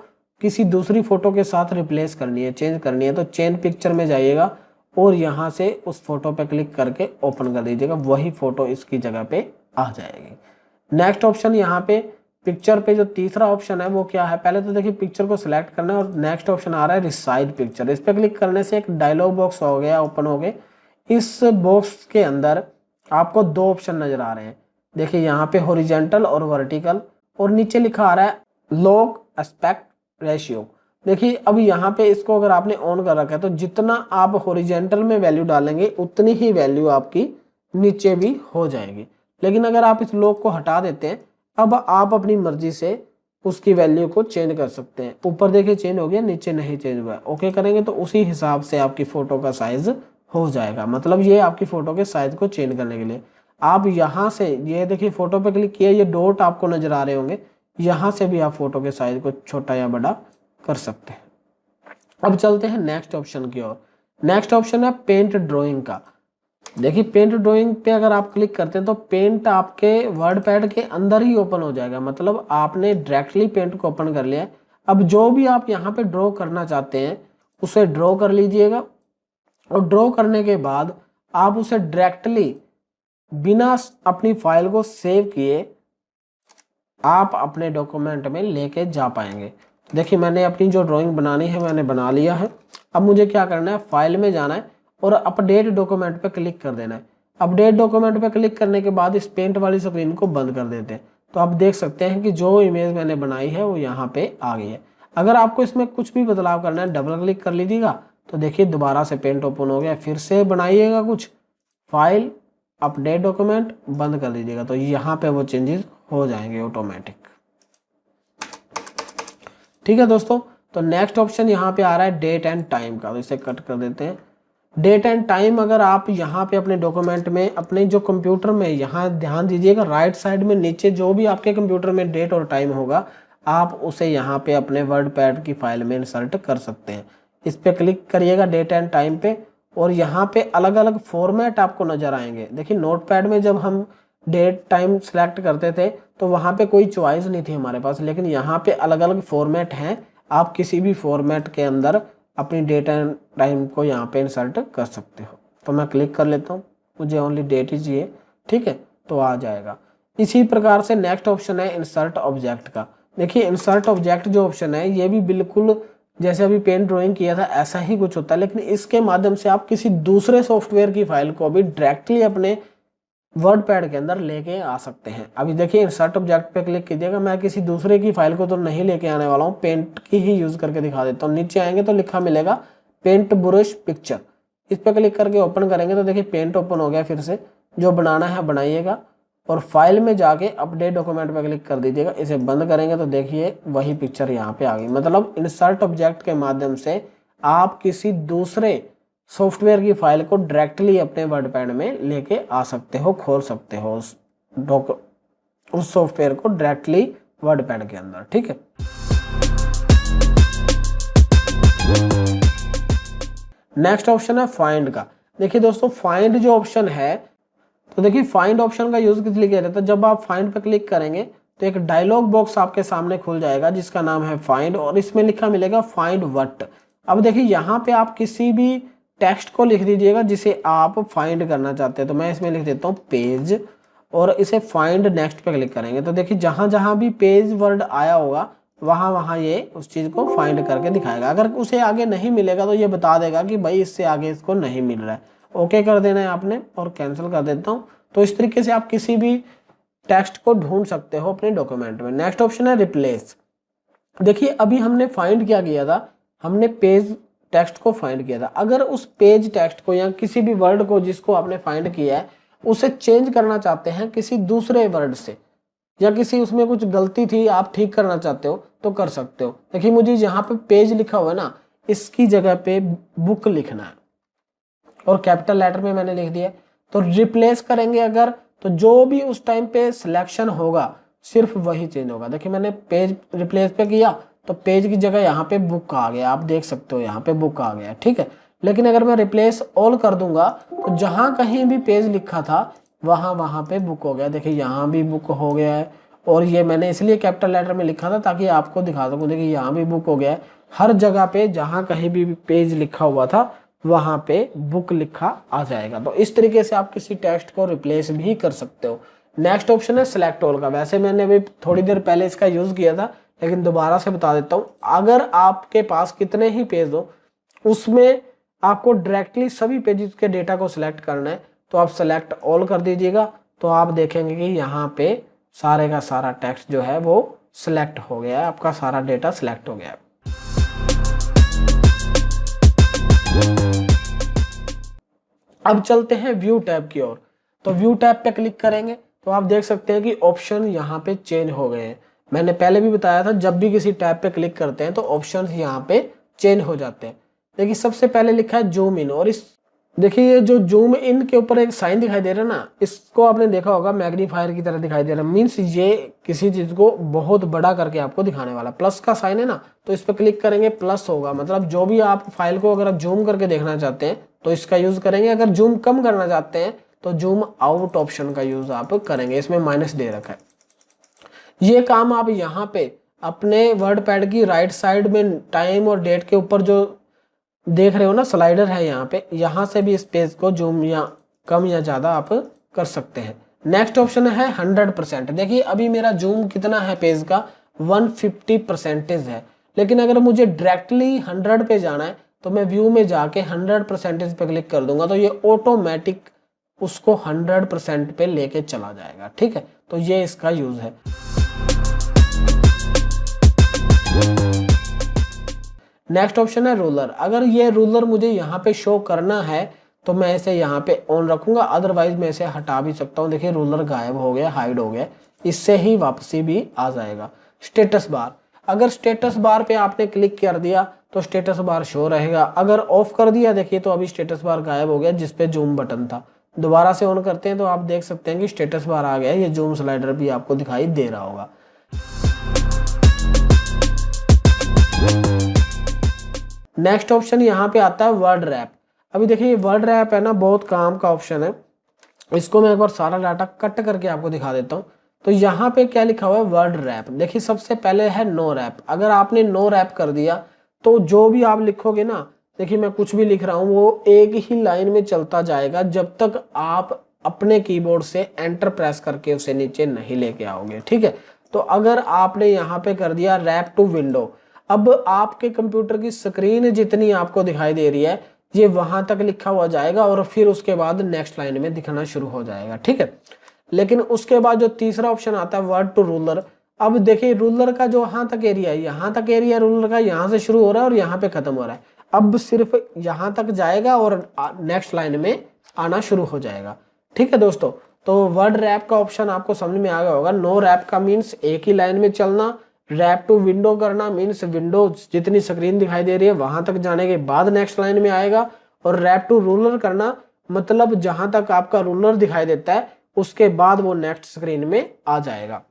किसी दूसरी फोटो के साथ रिप्लेस करनी है, चेंज करनी है, तो चेंज पिक्चर में जाइएगा और यहाँ से उस फोटो पे क्लिक करके ओपन कर दीजिएगा, वही फोटो इसकी जगह पे आ जाएगी। नेक्स्ट ऑप्शन यहाँ पे पिक्चर पे जो तीसरा ऑप्शन है वो क्या है, पहले तो देखिए पिक्चर को सिलेक्ट करना है और नेक्स्ट ऑप्शन आ रहा है रिसाइड पिक्चर। इस पर क्लिक करने से एक डायलॉग बॉक्स हो गया ओपन हो गए। इस बॉक्स के अंदर आपको दो ऑप्शन नजर आ रहे हैं, देखिए यहाँ पे हॉरिजॉन्टल और वर्टिकल, और नीचे लिखा आ रहा है लॉग एस्पेक्ट रेशियो। देखिए अब यहाँ पे इसको अगर आपने ऑन कर रखा है तो जितना आप हॉरिजॉन्टल में वैल्यू डालेंगे उतनी ही वैल्यू आपकी नीचे भी हो जाएगी। लेकिन अगर आप इस लॉग को हटा देते हैं, अब आप अपनी मर्जी से उसकी वैल्यू को चेंज कर सकते हैं। ऊपर देखिए चेंज हो गया, नीचे नहीं चेंज हुआ है। ओके करेंगे तो उसी हिसाब से आपकी फोटो का साइज हो जाएगा। मतलब ये आपकी फोटो के साइज को चेंज करने के लिए आप यहाँ से, ये देखिए फोटो पे क्लिक किया, ये डॉट आपको नजर आ रहे होंगे, यहाँ से भी आप फोटो के साइज को छोटा या बड़ा कर सकते हैं। अब चलते हैं नेक्स्ट ऑप्शन की ओर। नेक्स्ट ऑप्शन है पेंट ड्राइंग का। देखिए पेंट ड्राइंग पे अगर आप क्लिक करते हैं तो पेंट आपके वर्ड पैड के अंदर ही ओपन हो जाएगा, मतलब आपने डायरेक्टली पेंट को ओपन कर लिया। अब जो भी आप यहाँ पे ड्रॉ करना चाहते हैं उसे ड्रॉ कर लीजिएगा, और ड्रॉ करने के बाद आप उसे डायरेक्टली बिना अपनी फाइल को सेव किए आप अपने डॉक्यूमेंट में लेके जा पाएंगे। देखिए मैंने अपनी जो ड्राइंग बनानी है मैंने बना लिया है। अब मुझे क्या करना है, फाइल में जाना है और अपडेट डॉक्यूमेंट पे क्लिक कर देना है। अपडेट डॉक्यूमेंट पे क्लिक करने के बाद इस पेंट वाली स्क्रीन को बंद कर देते हैं। तो आप देख सकते हैं कि जो इमेज मैंने बनाई है वो यहाँ पे आ गई है। अगर आपको इसमें कुछ भी बदलाव करना है डबल क्लिक कर लीजिएगा तो देखिए दोबारा से पेंट ओपन हो गया। फिर से बनाइएगा कुछ, फाइल अपडेट डॉक्यूमेंट बंद कर दीजिएगा तो यहाँ पे वो चेंजेस हो जाएंगे ऑटोमेटिक। ठीक है दोस्तों, तो नेक्स्ट ऑप्शन यहाँ पे आ रहा है डेट एंड टाइम का, तो इसे कट कर देते हैं। डेट एंड टाइम अगर आप यहाँ पे अपने डॉक्यूमेंट में अपने जो कंप्यूटर में, यहाँ ध्यान दीजिएगा राइट साइड में नीचे जो भी आपके कंप्यूटर में डेट और टाइम होगा आप उसे यहाँ पे अपने वर्ड पैड की फाइल में इंसर्ट कर सकते हैं। इस पे क्लिक करिएगा डेट एंड टाइम पे, और यहाँ पे अलग अलग फॉर्मेट आपको नजर आएंगे। देखिए नोट पैड में जब हम डेट टाइम सेलेक्ट करते थे तो वहाँ पे कोई चॉइस नहीं थी हमारे पास, लेकिन यहाँ पे अलग अलग फॉर्मेट हैं। आप किसी भी फॉर्मेट के अंदर अपनी डेट एंड टाइम को यहाँ पे इंसर्ट कर सकते हो। तो मैं क्लिक कर लेता हूँ, मुझे ओनली डेट ही चाहिए, ठीक है, तो आ जाएगा। इसी प्रकार से नेक्स्ट ऑप्शन है इंसर्ट ऑब्जेक्ट का। देखिए इंसर्ट ऑब्जेक्ट जो ऑप्शन है ये भी बिल्कुल जैसे अभी पेंट ड्राइंग किया था ऐसा ही कुछ होता है, लेकिन इसके माध्यम से आप किसी दूसरे सॉफ्टवेयर की फाइल को भी डायरेक्टली अपने वर्ड पैड के अंदर लेके आ सकते हैं। अभी देखिए इंसर्ट ऑब्जेक्ट पे क्लिक कीजिएगा, मैं किसी दूसरे की फाइल को तो नहीं लेके आने वाला हूँ, पेंट की ही यूज करके दिखा देता हूँ। नीचे आएंगे तो लिखा मिलेगा पेंट ब्रश पिक्चर, इस पे क्लिक करके ओपन करेंगे तो देखिए पेंट ओपन हो गया। फिर से जो बनाना है बनाइएगा और फाइल में जाके अपडेट डॉक्यूमेंट पे क्लिक कर दीजिएगा। इसे बंद करेंगे तो देखिए वही पिक्चर यहाँ पे आ गई। मतलब इंसर्ट ऑब्जेक्ट के माध्यम से आप किसी दूसरे सॉफ्टवेयर की फाइल को डायरेक्टली अपने वर्ड पैड में लेके आ सकते हो, खोल सकते हो उस सॉफ्टवेयर को डायरेक्टली वर्ड पैड के अंदर, ठीक है। नेक्स्ट ऑप्शन है फाइंड का। देखिए दोस्तों फाइंड जो ऑप्शन है, तो देखिए फाइंड ऑप्शन का यूज किस लिए किया जाता है, जब आप फाइंड पर क्लिक करेंगे तो एक डायलॉग बॉक्स आपके सामने खुल जाएगा जिसका नाम है फाइंड, और इसमें लिखा मिलेगा फाइंड व्हाट। अब देखिए यहाँ पे आप किसी भी टेक्स्ट को लिख दीजिएगा जिसे आप फाइंड करना चाहते हैं। तो मैं इसमें लिख देता हूँ पेज, और इसे फाइंड नेक्स्ट पे क्लिक करेंगे तो देखिए जहां जहां भी पेज वर्ड आया होगा वहां वहां ये उस चीज को फाइंड करके दिखाएगा। अगर उसे आगे नहीं मिलेगा तो ये बता देगा कि भाई इससे आगे इसको नहीं मिल रहा है। ओके कर देना है आपने, और कैंसिल कर देता हूँ। तो इस तरीके से आप किसी भी टेक्स्ट को ढूंढ सकते हो अपने डॉक्यूमेंट में। नेक्स्ट ऑप्शन है रिप्लेस। देखिए अभी हमने फाइंड क्या किया था, हमने पेज टेक्स्ट को फाइंड किया था। अगर उस पेज टेक्स्ट को या किसी भी वर्ड को जिसको आपने फाइंड किया है उसे चेंज करना चाहते हैं किसी दूसरे वर्ड से, या किसी उसमें कुछ गलती थी आप ठीक करना चाहते हो तो कर सकते हो। देखिए मुझे यहाँ पे पेज लिखा हुआ है ना, इसकी जगह पे बुक लिखना है और कैपिटल लेटर में मैंने लिख दिया। तो रिप्लेस करेंगे अगर, तो जो भी उस टाइम पे सिलेक्शन होगा सिर्फ वही चेंज होगा। देखिए मैंने पेज रिप्लेस पे किया तो पेज की जगह यहाँ पे बुक आ गया, आप देख सकते हो यहाँ पे बुक आ गया, ठीक है। लेकिन अगर मैं रिप्लेस ऑल कर दूंगा तो जहां कहीं भी पेज लिखा था वहां पे बुक हो गया। देखिए यहाँ भी बुक हो गया है, और ये मैंने इसलिए कैपिटल लेटर में लिखा था ताकि आपको दिखा सकूं। देखिए यहाँ भी बुक हो गया है। हर जगह पे जहां कहीं भी पेज लिखा हुआ था वहां पे बुक लिखा आ जाएगा। तो इस तरीके से आप किसी टेक्स्ट को रिप्लेस भी कर सकते हो। नेक्स्ट ऑप्शन है सिलेक्ट ऑल का। वैसे मैंने अभी थोड़ी देर पहले इसका यूज किया था, लेकिन दोबारा से बता देता हूँ। अगर आपके पास कितने ही पेज हो, उसमें आपको डायरेक्टली सभी पेजेस के डेटा को सिलेक्ट करना है, तो आप सिलेक्ट ऑल कर दीजिएगा। तो आप देखेंगे कि यहाँ पे सारे का सारा टेक्स्ट जो है वो सिलेक्ट हो गया है, आपका सारा डेटा सिलेक्ट हो गया है। अब चलते हैं व्यू टैब की ओर। तो व्यू टैब पे क्लिक करेंगे तो आप देख सकते हैं कि ऑप्शन यहाँ पे चेंज हो गए हैं। मैंने पहले भी बताया था, जब भी किसी टैब पे क्लिक करते हैं तो ऑप्शंस यहाँ पे चेंज हो जाते हैं। देखिए सबसे पहले लिखा है जूम इन, और इस देखिए ये जो जूम इन के ऊपर एक साइन दिखाई दे रहा है ना, इसको आपने देखा होगा मैग्नीफायर की तरह दिखाई दे रहा है। मीन्स ये किसी चीज को बहुत बड़ा करके आपको दिखाने वाला। प्लस का साइन है ना, तो इस पर क्लिक करेंगे प्लस होगा, मतलब जो भी आप फाइल को अगर आप जूम करके देखना चाहते हैं तो इसका यूज करेंगे। अगर जूम कम करना चाहते हैं तो जूम आउट ऑप्शन का यूज आप करेंगे, इसमें माइनस दे रखा है। ये काम आप यहाँ पे अपने वर्ड पैड की राइट साइड में टाइम और डेट के ऊपर जो देख रहे हो ना स्लाइडर है यहाँ पे, यहाँ से भी इस पेज को जूम या कम या ज्यादा आप कर सकते हैं। नेक्स्ट ऑप्शन है 100%। देखिए अभी मेरा जूम कितना है पेज का, 150% है। लेकिन अगर मुझे डायरेक्टली 100 पे जाना है तो मैं व्यू में जाके 100% पे क्लिक कर दूंगा, तो ये ऑटोमेटिक उसको 100% पे लेके चला जाएगा। ठीक है, तो ये इसका यूज है। नेक्स्ट ऑप्शन है रूलर। अगर ये रूलर मुझे यहाँ पे शो करना है तो मैं इसे यहाँ पे ऑन रखूंगा, अदरवाइज मैं इसे हटा भी सकता हूँ। देखिए रूलर गायब हो गया, हाइड हो गया, इससे ही वापसी भी आ जाएगा। स्टेटस बार, अगर स्टेटस बार पे आपने क्लिक कर दिया तो स्टेटस बार शो रहेगा। अगर ऑफ कर दिया देखिए तो अभी स्टेटस बार गायब हो गया जिसपे जूम बटन था। दोबारा से ऑन करते हैं तो आप देख सकते हैं कि स्टेटस बार आ गया, ये जूम स्लाइडर भी आपको दिखाई दे रहा होगा। नेक्स्ट ऑप्शन यहाँ पे आता है वर्ड रैप। अभी देखिए ये वर्ड रैप है ना, बहुत काम का ऑप्शन है। इसको मैं एक बार सारा डाटा कट करके आपको दिखा देता हूँ। तो यहाँ पे क्या लिखा हुआ है, वर्ड रैप। देखिए सबसे पहले है नो रैप। अगर आपने नो रैप कर दिया तो जो भी आप लिखोगे ना, देखिए मैं कुछ भी लिख रहा हूँ वो एक ही लाइन में चलता जाएगा जब तक आप अपने कीबोर्ड से एंटर प्रेस करके उसे नीचे नहीं लेके आओगे। ठीक है, तो अगर आपने यहाँ पे कर दिया रैप टू विंडो, अब आपके कंप्यूटर की स्क्रीन जितनी आपको दिखाई दे रही है ये वहां तक लिखा हुआ जाएगा और फिर उसके बाद नेक्स्ट लाइन में दिखना शुरू हो जाएगा। ठीक है, लेकिन उसके बाद जो तीसरा ऑप्शन आता है वर्ड टू रूलर। अब देखिए रूलर का जो यहाँ तक एरिया है, यहाँ तक एरिया रूलर का यहाँ से शुरू हो रहा है और यहाँ पे खत्म हो रहा है। अब सिर्फ यहाँ तक जाएगा और नेक्स्ट लाइन में आना शुरू हो जाएगा। ठीक है दोस्तों, तो वर्ड रैप का ऑप्शन आपको समझ में आ गया होगा। नो रैप का मीन्स एक ही लाइन में चलना, रैप टू विंडो करना मीन्स विंडो जितनी स्क्रीन दिखाई दे रही है वहां तक जाने के बाद नेक्स्ट लाइन में आएगा, और रैप टू रूलर करना मतलब जहां तक आपका रूलर दिखाई देता है उसके बाद वो नेक्स्ट स्क्रीन में आ जाएगा।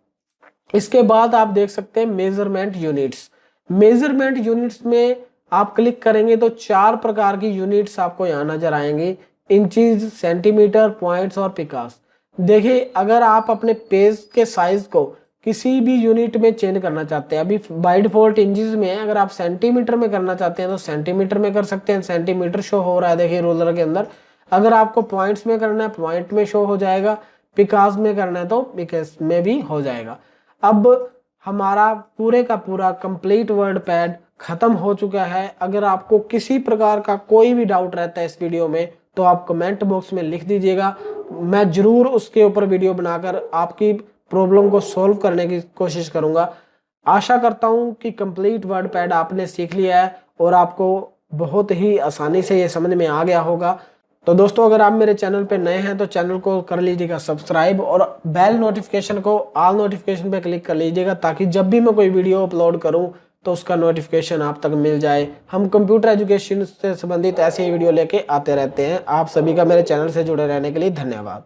इसके बाद आप देख सकते हैं मेजरमेंट यूनिट्स। मेजरमेंट यूनिट्स में आप क्लिक करेंगे तो 4 प्रकार की यूनिट्स आपको यहाँ नजर आएंगी, इंचीज, सेंटीमीटर, पॉइंट्स और पिकास। देखिए अगर आप अपने पेज के साइज को किसी भी यूनिट में चेंज करना चाहते हैं, अभी बाय डिफॉल्ट इंचेस में है, अगर आप सेंटीमीटर में करना चाहते हैं तो सेंटीमीटर में कर सकते हैं, सेंटीमीटर शो हो रहा है देखिए रूलर के अंदर। अगर आपको पॉइंट्स में करना है पॉइंट में शो हो जाएगा, पिकास में करना है तो पिकास में भी हो जाएगा। अब हमारा पूरे का पूरा कंप्लीट वर्ड पैड खत्म हो चुका है। अगर आपको किसी प्रकार का कोई भी डाउट रहता है इस वीडियो में तो आप कमेंट बॉक्स में लिख दीजिएगा, मैं जरूर उसके ऊपर वीडियो बनाकर आपकी प्रॉब्लम को सॉल्व करने की कोशिश करूंगा। आशा करता हूं कि कंप्लीट वर्ड पैड आपने सीख लिया है और आपको बहुत ही आसानी से ये समझ में आ गया होगा। तो दोस्तों अगर आप मेरे चैनल पे नए हैं तो चैनल को कर लीजिएगा सब्सक्राइब और बेल नोटिफिकेशन को ऑल नोटिफिकेशन पे क्लिक कर लीजिएगा, ताकि जब भी मैं कोई वीडियो अपलोड करूं तो उसका नोटिफिकेशन आप तक मिल जाए। हम कंप्यूटर एजुकेशन से संबंधित ऐसे ही वीडियो लेके आते रहते हैं। आप सभी का मेरे चैनल से जुड़े रहने के लिए धन्यवाद।